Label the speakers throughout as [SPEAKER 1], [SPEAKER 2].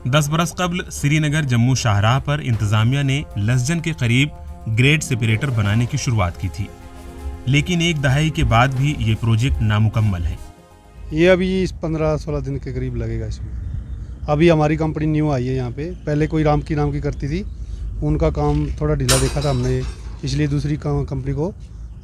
[SPEAKER 1] 10 बरस कबल श्रीनगर जम्मू शाहराह पर इंतजामिया ने लसजन के करीब ग्रेड सेपरेटर बनाने की शुरुआत की थी, लेकिन एक दहाई के बाद भी ये प्रोजेक्ट नामुकम्मल है।
[SPEAKER 2] ये अभी 15-16 दिन के करीब लगेगा इसमें। अभी हमारी कंपनी न्यू आई है यहाँ पे, पहले कोई राम की करती थी, उनका काम थोड़ा ढीला देखा था हमने, इसलिए दूसरी कंपनी को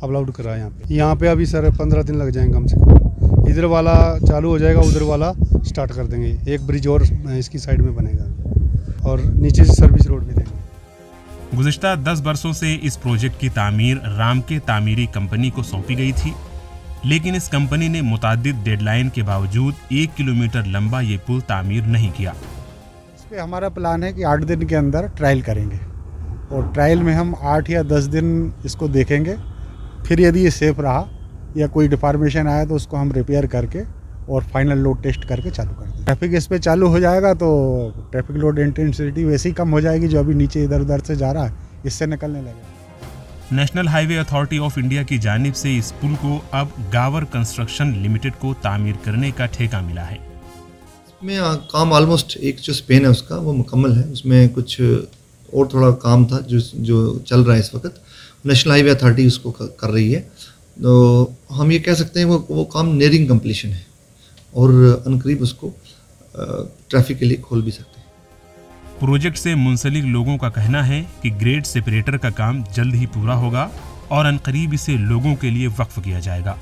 [SPEAKER 2] अपलोड करा यहाँ पे अभी सर 15 दिन लग जाएंगे कम से कम। इधर वाला चालू हो जाएगा, उधर वाला स्टार्ट कर देंगे। एक ब्रिज और इसकी साइड में बनेगा और नीचे से सर्विस रोड भी देंगे।
[SPEAKER 1] गुज़िश्ता 10 बरसों से इस प्रोजेक्ट की तामीर राम के तामीरी कंपनी को सौंपी गई थी, लेकिन इस कंपनी ने मुतादिद डेडलाइन के बावजूद 1 किलोमीटर लंबा ये पुल तामीर नहीं किया।
[SPEAKER 3] इस पे हमारा प्लान है कि 8 दिन के अंदर ट्रायल करेंगे और ट्रायल में हम 8 या 10 दिन इसको देखेंगे। फिर यदि ये सेफ रहा या कोई डिफॉर्मेशन आया तो उसको हम रिपेयर करके और फाइनल लोड टेस्ट करके चालू कर देंगे। ट्रैफिक इस पे चालू हो जाएगा तो ट्रैफिक लोड इंटेंसिटी वैसे ही कम हो जाएगी, जो अभी नीचे इधर उधर से जा रहा है इससे निकलने लगेगा।
[SPEAKER 1] National highway authority of India की जानिब से इस पुल को अब गावर कंस्ट्रक्शन लिमिटेड को तामीर करने का ठेका मिला है।
[SPEAKER 4] इसमें काम ऑलमोस्ट एक जो स्पेन है उसका वो मुकम्मल है, उसमें कुछ और थोड़ा काम था जो चल रहा है इस वक्त। नेशनल हाईवे अथॉरिटी उसको कर रही है, तो हम ये कह सकते हैं वो काम नियरिंग कंप्लीशन है और अनकरीब उसको ट्रैफिक के लिए खोल भी सकते हैं।
[SPEAKER 1] प्रोजेक्ट से मुंसलिक लोगों का कहना है कि ग्रेड सेपरेटर का काम जल्द ही पूरा होगा और अनकरीब इसे लोगों के लिए वक्फ किया जाएगा।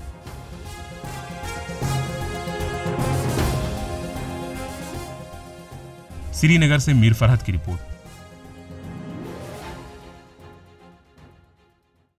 [SPEAKER 1] श्रीनगर से मीर फरहत की रिपोर्ट।